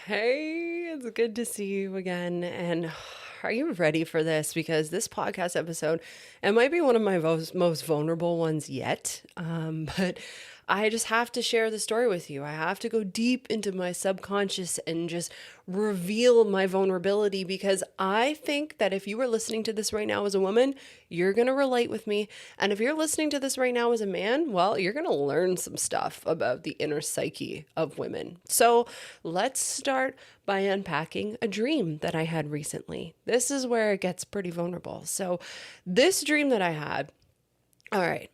Hey, it's good to see you again. And are you ready for this? Because this podcast episode, it might be one of my most vulnerable ones yet. But I just have to share the story with you. I have to go deep into my subconscious and just reveal my vulnerability because I think that if you are listening to this right now as a woman, you're going to relate with me. And if you're listening to this right now as a man, well, you're going to learn some stuff about the inner psyche of women. So let's start by unpacking a dream that I had recently. This is where it gets pretty vulnerable. So, this dream that I had, all right,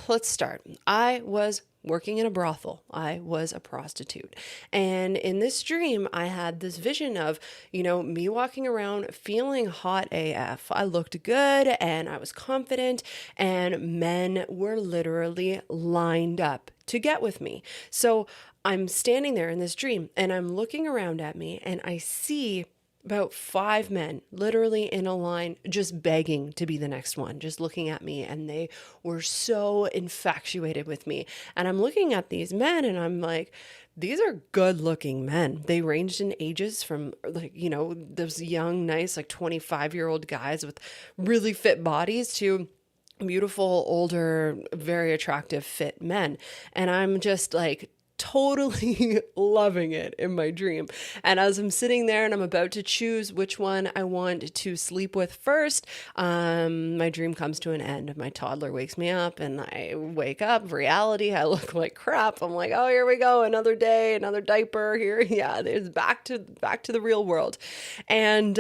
let's start. I was working in a brothel. I was a prostitute. And in this dream, I had this vision of, me walking around feeling hot AF. I looked good and I was confident, and men were literally lined up to get with me. So I'm standing there in this dream and I'm looking around at me and I see about 5 men literally in a line just begging to be the next one, just looking at me, and they were so infatuated with me. And I'm looking at these men and I'm like, these are good looking men. They ranged in ages from those young, nice, 25-year-old guys with really fit bodies to beautiful, older, very attractive, fit men. And I'm just like, totally loving it in my dream. And as I'm sitting there and I'm about to choose which one I want to sleep with first, my dream comes to an end. My toddler wakes me up and I wake up. Reality, I look like crap. I'm like, oh, here we go. Another day, another diaper here. Yeah, there's back to the real world. And,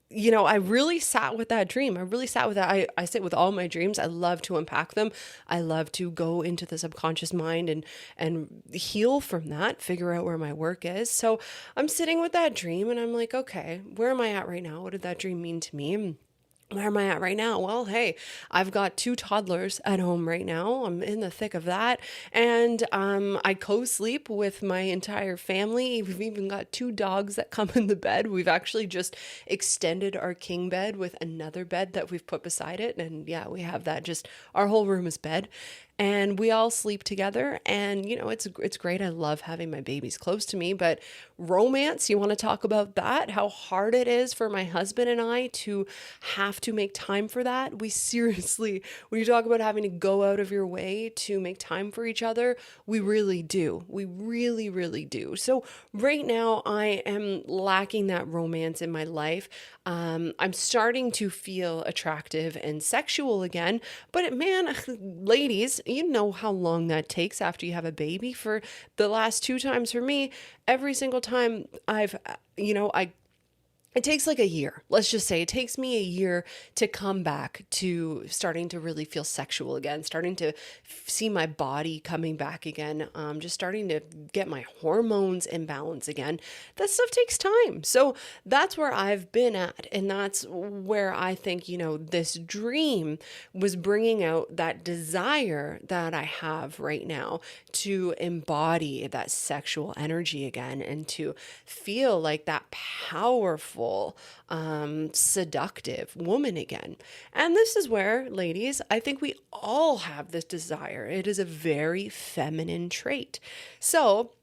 I really sat with that dream. I really sat with that. I sit with all my dreams. I love to unpack them. I love to go into the subconscious mind and heal from that, figure out where my work is. So I'm sitting with that dream and I'm like, okay, where am I at right now? What did that dream mean to me? Where am I at right now? Well, hey, I've got 2 toddlers at home right now. I'm in the thick of that. And I co-sleep with my entire family. We've even got 2 dogs that come in the bed. We've actually just extended our king bed with another bed that we've put beside it. And yeah, we have that, just our whole room is bed. And we all sleep together, and it's great. I love having my babies close to me. But romance, you want to talk about that? How hard it is for my husband and I to have to make time for that. We seriously, when you talk about having to go out of your way to make time for each other, we really do. We really, really do. So right now, I am lacking that romance in my life. I'm starting to feel attractive and sexual again, but man, ladies, you know how long that takes after you have a baby. For the last 2 times for me, every single time it takes like a year. Let's just say it takes me a year to come back to starting to really feel sexual again, starting to see my body coming back again, just starting to get my hormones in balance again. That stuff takes time. So that's where I've been at. And that's where I think, this dream was bringing out that desire that I have right now to embody that sexual energy again and to feel like that powerful, seductive woman again. And this is where, ladies, I think we all have this desire. It is a very feminine trait. So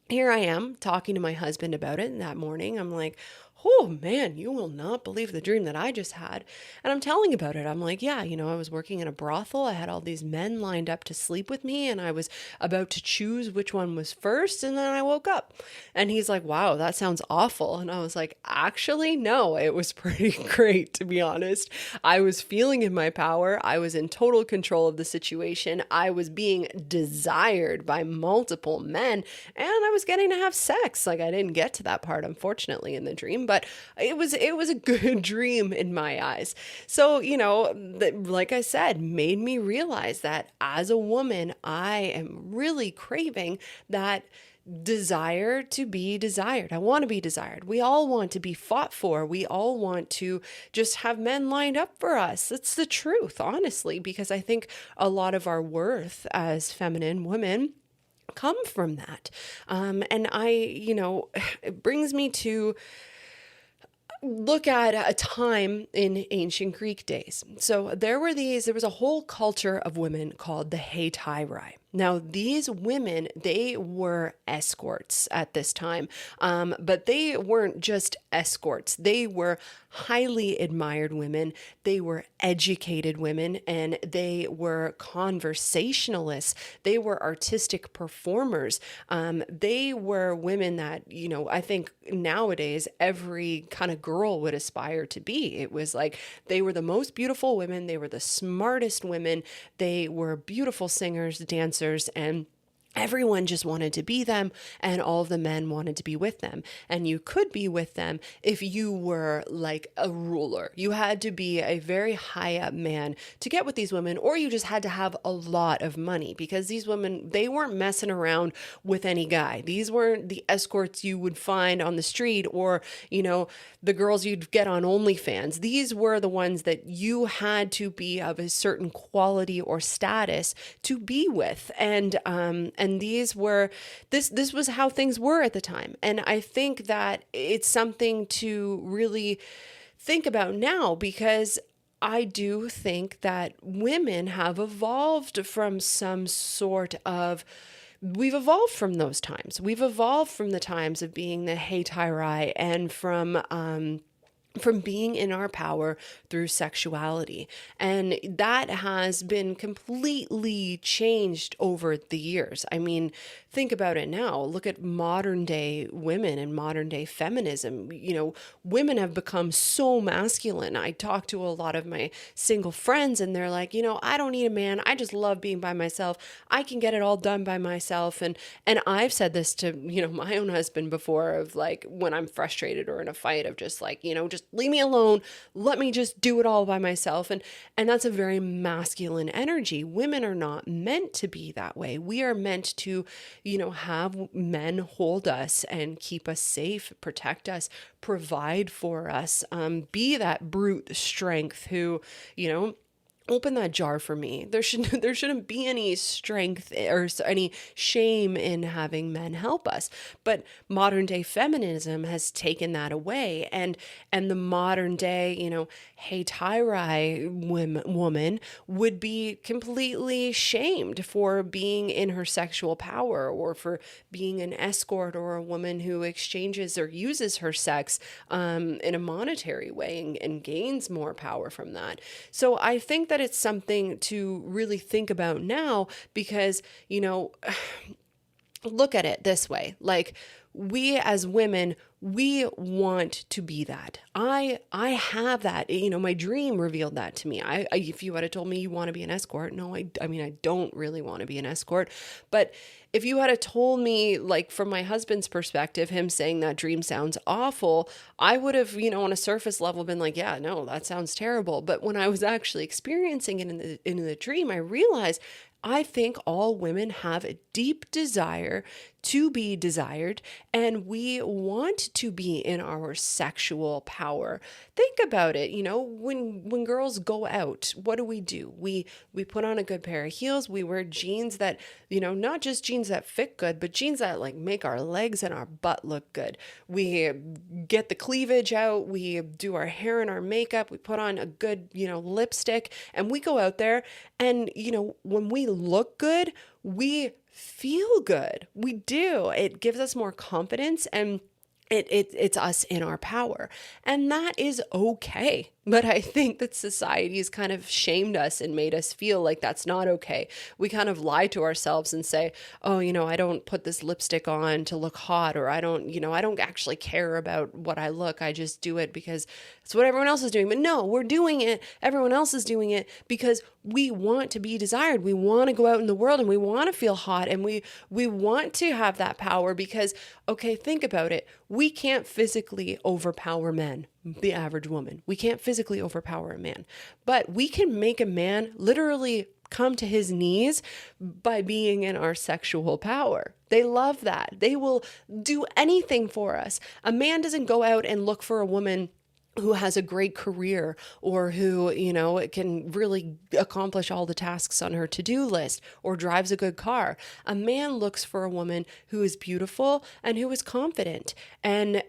here I am talking to my husband about it that morning. I'm like, oh man, you will not believe the dream that I just had. And I'm telling about it. I'm like, yeah, I was working in a brothel. I had all these men lined up to sleep with me and I was about to choose which one was first. And then I woke up and he's like, wow, that sounds awful. And I was like, actually, no, it was pretty great, to be honest. I was feeling in my power. I was in total control of the situation. I was being desired by multiple men and I was getting to have sex. Like I didn't get to that part, unfortunately, in the dream, but it was a good dream in my eyes. So, like I said, made me realize that as a woman, I am really craving that desire to be desired. I want to be desired. We all want to be fought for. We all want to just have men lined up for us. That's the truth, honestly, because I think a lot of our worth as feminine women come from that. And it brings me to look at a time in ancient Greek days. So there was a whole culture of women called the Hetaira. Now, these women, they were escorts at this time, but they weren't just escorts. They were highly admired women. They were educated women, and they were conversationalists. They were artistic performers. They were women that, I think nowadays every kind of girl would aspire to be. It was like they were the most beautiful women. They were the smartest women. They were beautiful singers, dancers, and everyone just wanted to be them, and all of the men wanted to be with them. And you could be with them if you were like a ruler. You had to be a very high up man to get with these women, or you just had to have a lot of money, because these women, they weren't messing around with any guy. These weren't the escorts you would find on the street, or, the girls you'd get on OnlyFans. These were the ones that you had to be of a certain quality or status to be with. And these were, this was how things were at the time. And I think that it's something to really think about now, because I do think that women have evolved from we've evolved from those times. We've evolved from the times of being the Hetaira, and from being in our power through sexuality. And that has been completely changed over the years. I mean, think about it now. Look at modern day women and modern day feminism. Women have become so masculine. I talk to a lot of my single friends, and they're like, I don't need a man. I just love being by myself. I can get it all done by myself. And I've said this to, my own husband before, of like, when I'm frustrated or in a fight, of just like, just leave me alone. Let me just do it all by myself. And that's a very masculine energy. Women are not meant to be that way. We are meant to, have men hold us and keep us safe, protect us, provide for us, be that brute strength who, open that jar for me. There shouldn't be any strength or any shame in having men help us. But modern day feminism has taken that away, and the modern day, Hetaira woman would be completely shamed for being in her sexual power, or for being an escort, or a woman who exchanges or uses her sex in a monetary way and gains more power from that. So I think that it's something to really think about now, because, look at it this way. Like, we as women, we want to be that. I have that, my dream revealed that to me. If you had told me you want to be an escort, no, I mean, I don't really want to be an escort. But if you had told me, like, from my husband's perspective, him saying that dream sounds awful, I would have, on a surface level been like, yeah, no, that sounds terrible. But when I was actually experiencing it in the dream, I realized I think all women have a deep desire to be desired, and we want to be in our sexual power. Think about it. When girls go out, what do? We put on a good pair of heels. We wear jeans that, not just jeans that fit good, but jeans that like make our legs and our butt look good. We get the cleavage out. We do our hair and our makeup. We put on a good, lipstick, and we go out there, and, when we look good, we feel good. We do. It gives us more confidence, and it's us in our power. And that is okay. But I think that society has kind of shamed us and made us feel like that's not okay. We kind of lie to ourselves and say, oh, I don't put this lipstick on to look hot, or I don't actually care about what I look. I just do it because it's what everyone else is doing. But no, we're doing it. Everyone else is doing it because we want to be desired. We want to go out in the world, and we want to feel hot, and we want to have that power because, okay, think about it. We can't physically overpower men. The average woman. We can't physically overpower a man, but we can make a man literally come to his knees by being in our sexual power. They love that. They will do anything for us. A man doesn't go out and look for a woman who has a great career, or who, can really accomplish all the tasks on her to-do list, or drives a good car. A man looks for a woman who is beautiful and who is confident, and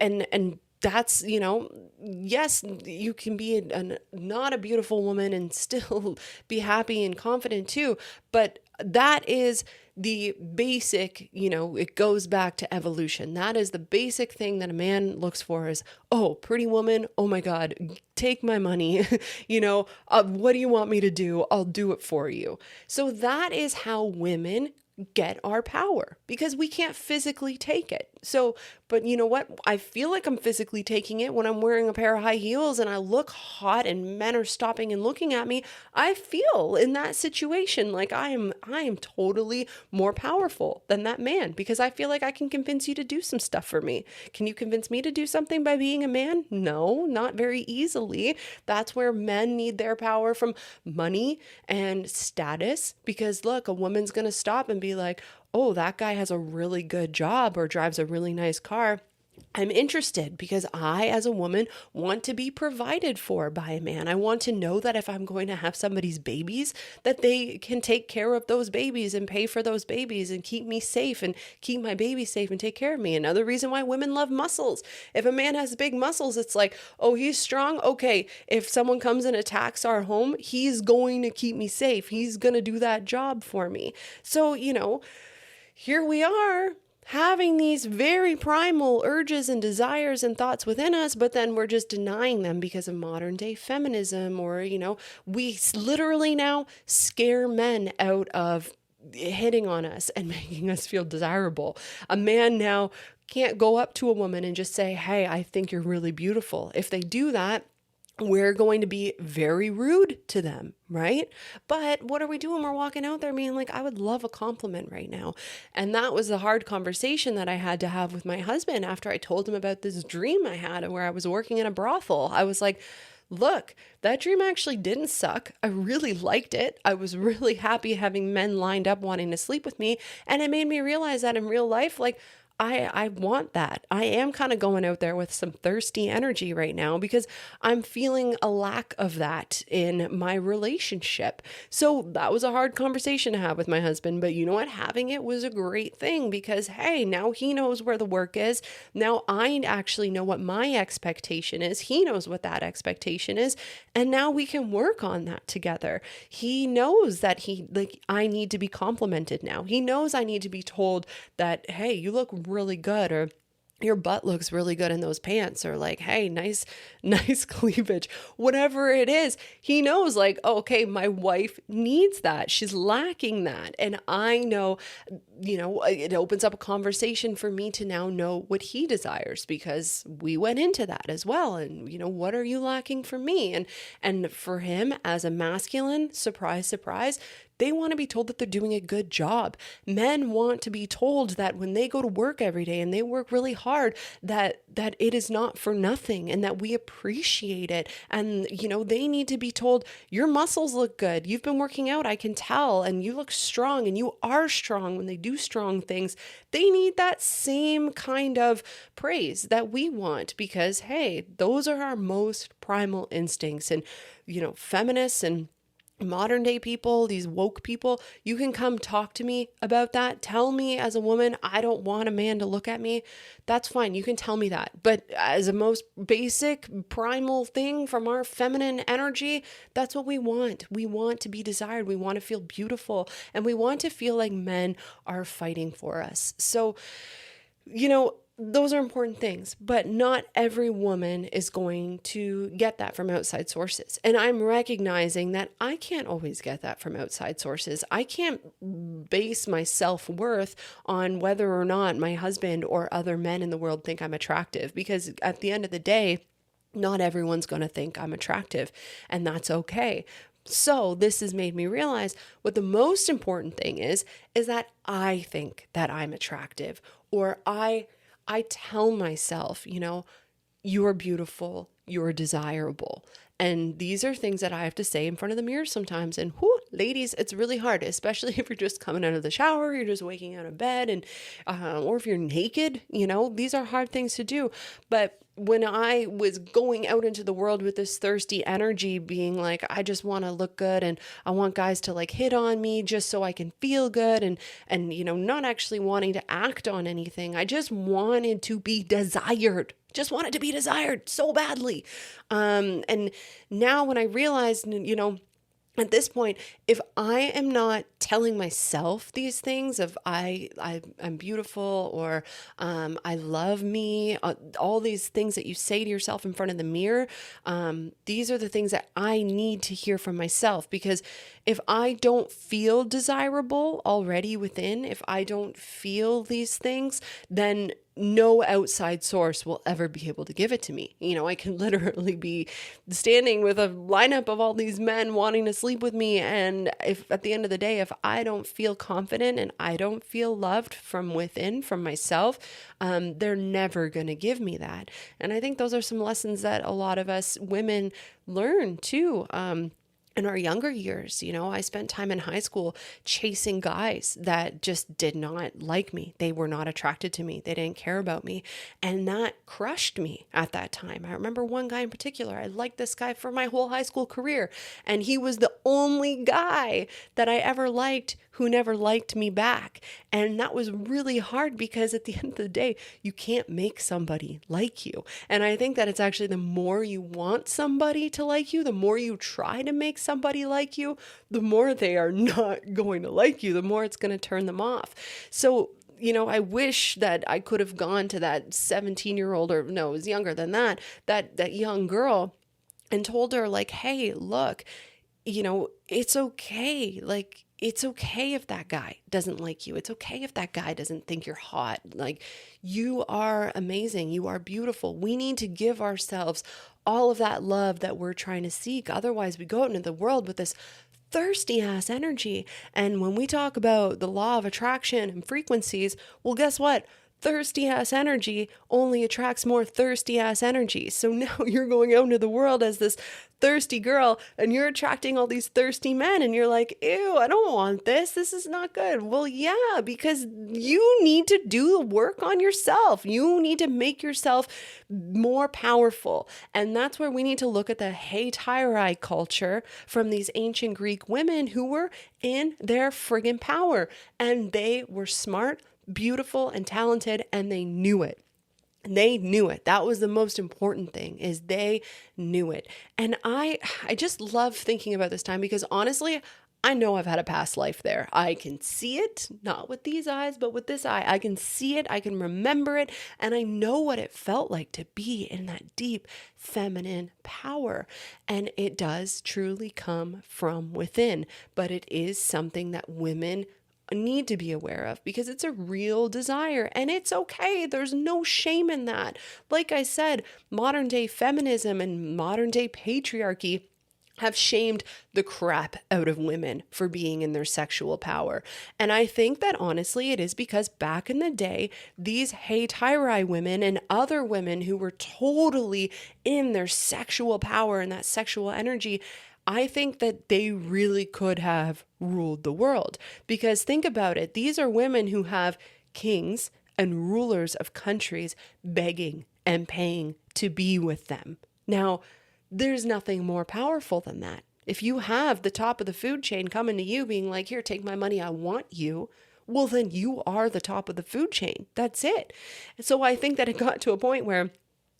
that's, yes, you can be not a beautiful woman and still be happy and confident too. But that is the basic, it goes back to evolution. That is the basic thing that a man looks for is, oh, pretty woman. Oh my God, take my money. What do you want me to do? I'll do it for you. So that is how women get our power, because we can't physically take it. So, but you know what? I feel like I'm physically taking it when I'm wearing a pair of high heels and I look hot and men are stopping and looking at me. I feel in that situation like I am totally more powerful than that man, because I feel like I can convince you to do some stuff for me. Can you convince me to do something by being a man? No, not very easily. That's where men need their power from money and status, because look, a woman's going to stop and be like, oh, that guy has a really good job or drives a really nice car. I'm interested because I, as a woman, want to be provided for by a man. I want to know that if I'm going to have somebody's babies, that they can take care of those babies and pay for those babies and keep me safe and keep my baby safe and take care of me. Another reason why women love muscles. If a man has big muscles, it's like, oh, he's strong. Okay, if someone comes and attacks our home, he's going to keep me safe. He's going to do that job for me. So, here we are having these very primal urges and desires and thoughts within us, but then we're just denying them because of modern day feminism, or, we literally now scare men out of hitting on us and making us feel desirable. A man now can't go up to a woman and just say, hey, I think you're really beautiful. If they do that, we're going to be very rude to them, right? But what are we doing? We're walking out there being like, I would love a compliment right now. And that was the hard conversation that I had to have with my husband after I told him about this dream I had where I was working in a brothel. I was like, look, that dream actually didn't suck. I really liked it. I was really happy having men lined up wanting to sleep with me. And it made me realize that in real life, like, I want that. I am kind of going out there with some thirsty energy right now because I'm feeling a lack of that in my relationship. So that was a hard conversation to have with my husband. But you know what? Having it was a great thing because, hey, now he knows where the work is. Now I actually know what my expectation is. He knows what that expectation is. And now we can work on that together. He knows that I need to be complimented now. He knows I need to be told that, hey, you look really good, or your butt looks really good in those pants, or like, hey, nice cleavage, whatever it is. He knows like, oh, okay, my wife needs that. She's lacking that. And I know, it opens up a conversation for me to now know what he desires, because we went into that as well. And, what are you lacking from me? And for him as a masculine, surprise, surprise, they want to be told that they're doing a good job. Men want to be told that when they go to work every day and they work really hard, that it is not for nothing and that we appreciate it. And, they need to be told, your muscles look good. You've been working out, I can tell, and you look strong, and you are strong when they do strong things. They need that same kind of praise that we want because, hey, those are our most primal instincts. And, feminists and modern day people, these woke people, you can come talk to me about that. Tell me as a woman, I don't want a man to look at me. That's fine. You can tell me that. But as a most basic primal thing from our feminine energy, that's what we want. We want to be desired. We want to feel beautiful, and we want to feel like men are fighting for us. So, those are important things, but not every woman is going to get that from outside sources. And I'm recognizing that I can't always get that from outside sources. I can't base my self-worth on whether or not my husband or other men in the world think I'm attractive, because at the end of the day, not everyone's going to think I'm attractive, and that's okay. So this has made me realize what the most important thing is that I think that I'm attractive, or I tell myself, you're beautiful, you're desirable. And these are things that I have to say in front of the mirror sometimes. And ladies, it's really hard, especially if you're just coming out of the shower, you're just waking out of bed, and or if you're naked, these are hard things to do. But when I was going out into the world with this thirsty energy, being like, I just want to look good and I want guys to like hit on me just so I can feel good, and not actually wanting to act on anything. I just wanted to be desired. Just wanted to be desired so badly. And now when I realized, at this point, if I am not telling myself these things of I'm beautiful, or I love me, all these things that you say to yourself in front of the mirror, these are the things that I need to hear from myself. Because if I don't feel desirable already within, if I don't feel these things, then no outside source will ever be able to give it to me. I can literally be standing with a lineup of all these men wanting to sleep with me. And if at the end of the day, if I don't feel confident and I don't feel loved from within, from myself, they're never going to give me that. And I think those are some lessons that a lot of us women learn too. In our younger years, I spent time in high school chasing guys that just did not like me. They were not attracted to me. They didn't care about me. And that crushed me at that time. I remember one guy in particular. I liked this guy for my whole high school career. And he was the only guy that I ever liked who never liked me back. And that was really hard, because at the end of the day, you can't make somebody like you. And I think that it's actually the more you want somebody to like you, the more you try to make somebody like you, the more they are not going to like you, the more it's going to turn them off. So, I wish that I could have gone to that 17-year-old, or no, it was younger than that young girl, and told her like, hey, look, it's okay. Like, it's okay if that guy doesn't like you. It's okay if that guy doesn't think you're hot. Like, you are amazing. You are beautiful. We need to give ourselves all of that love that we're trying to seek. Otherwise, we go out into the world with this thirsty ass energy. And when we talk about the law of attraction and frequencies, well, guess what? Thirsty ass energy only attracts more thirsty ass energy. So now you're going out into the world as this thirsty girl, and you're attracting all these thirsty men, and you're like, ew, I don't want this. This is not good. Well, yeah, because you need to do the work on yourself. You need to make yourself more powerful. And that's where we need to look at the Hetaira culture from these ancient Greek women who were in their friggin' power, and they were smart, beautiful, and talented, and they knew it. They knew it. That was the most important thing, is they knew it. And I just love thinking about this time, because honestly, I know I've had a past life there. I can see it, not with these eyes, but with this eye. I can see it, I can remember it, and I know what it felt like to be in that deep feminine power. And it does truly come from within, but it is something that women need to be aware of, because it's a real desire, and it's okay. There's no shame in that. Like I said, modern day feminism and modern day patriarchy have shamed the crap out of women for being in their sexual power. And I think that honestly it is because back in the day, these Hetaira women and other women who were totally in their sexual power and that sexual energy, I think that they really could have ruled the world. Because think about it, these are women who have kings and rulers of countries begging and paying to be with them. Now, there's nothing more powerful than that. If you have the top of the food chain coming to you being like, here, take my money, I want you, well, then you are the top of the food chain. That's it. So I think that it got to a point where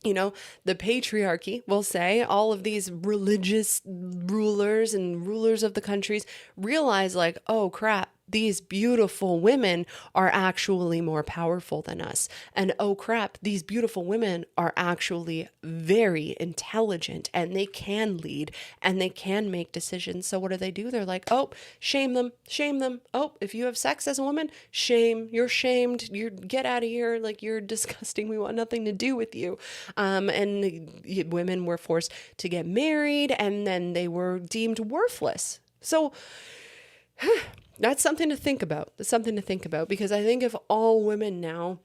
the patriarchy will say, all of these religious rulers and rulers of the countries realize like, oh crap, these beautiful women are actually more powerful than us. And oh crap, these beautiful women are actually very intelligent, and they can lead and they can make decisions. So what do? They're like, oh, shame them, shame them. Oh, if you have sex as a woman, shame, you're shamed, you get out of here. Like, you're disgusting. We want nothing to do with you. And women were forced to get married, and then they were deemed worthless. So that's something to think about. That's something to think about, because I think if all women now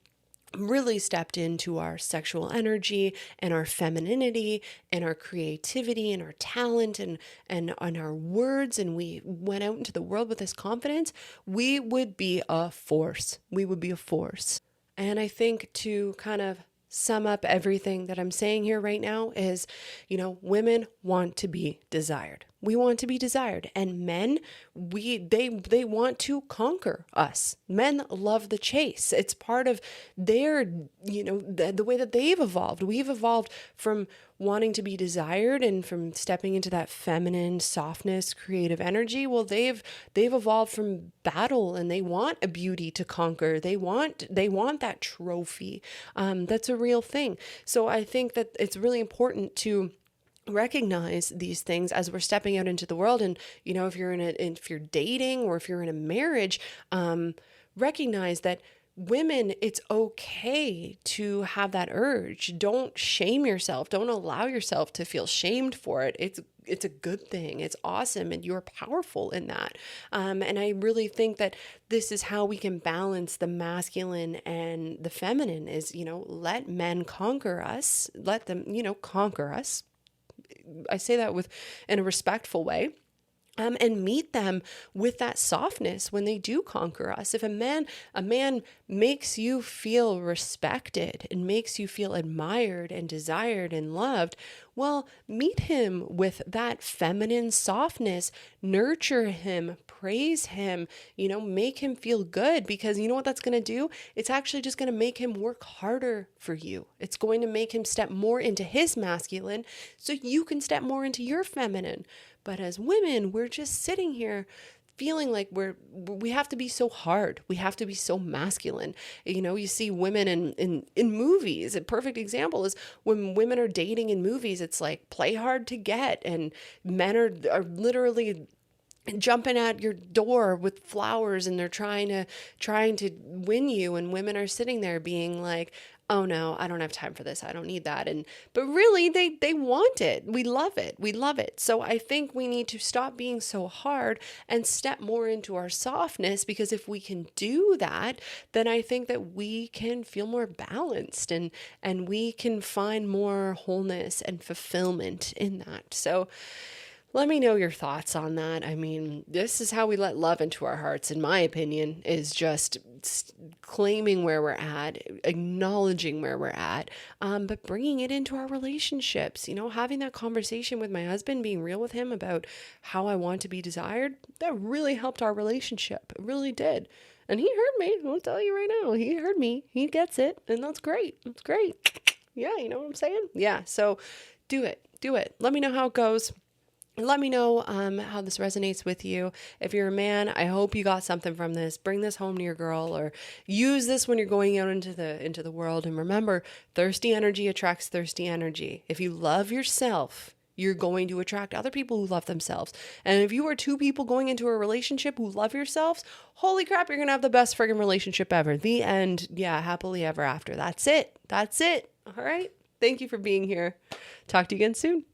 really stepped into our sexual energy and our femininity and our creativity and our talent and our words, and we went out into the world with this confidence, we would be a force. We would be a force. And I think to kind of sum up everything that I'm saying here right now is, women want to be desired. We want to be desired, and men, they want to conquer us. Men love the chase. It's part of their, the way that they've evolved. We've evolved from wanting to be desired and from stepping into that feminine softness, creative energy. Well, they've evolved from battle, and they want a beauty to conquer. They want that trophy. That's a real thing. So I think that it's really important to recognize these things as we're stepping out into the world. And if you're dating or if you're in a marriage, recognize that women, it's okay to have that urge. Don't shame yourself. Don't allow yourself to feel shamed for it. It's a good thing. It's awesome. And you're powerful in that. And I really think that this is how we can balance the masculine and the feminine is, let men conquer us, let them, conquer us. I say that in a respectful way. And meet them with that softness when they do conquer us. If a man makes you feel respected and makes you feel admired and desired and loved, well, meet him with that feminine softness, nurture him, praise him, make him feel good, because you know what that's going to do? It's actually just going to make him work harder for you. It's going to make him step more into his masculine so you can step more into your feminine. But as women, we're just sitting here feeling like we have to be so hard. We have to be so masculine. You see women in movies. A perfect example is when women are dating in movies, it's like play hard to get, and men are literally jumping at your door with flowers, and they're trying to win you, and women are sitting there being like, oh no, I don't have time for this. I don't need that. But really they want it. We love it. We love it. So I think we need to stop being so hard and step more into our softness, because if we can do that, then I think that we can feel more balanced and we can find more wholeness and fulfillment in that. So let me know your thoughts on that. I mean, this is how we let love into our hearts, in my opinion, is just claiming where we're at, acknowledging where we're at, but bringing it into our relationships. Having that conversation with my husband, being real with him about how I want to be desired, that really helped our relationship. It really did. And he heard me. I'll tell you right now, he heard me. He gets it. And that's great. That's great. Yeah, you know what I'm saying? Yeah. So do it. Let me know how it goes. Let me know how this resonates with you. If you're a man, I hope you got something from this. Bring this home to your girl, or use this when you're going out into the world. And remember, thirsty energy attracts thirsty energy. If you love yourself, you're going to attract other people who love themselves. And if you are two people going into a relationship who love yourselves, holy crap, you're going to have the best friggin' relationship ever. The end. Yeah, happily ever after. That's it. All right. Thank you for being here. Talk to you again soon.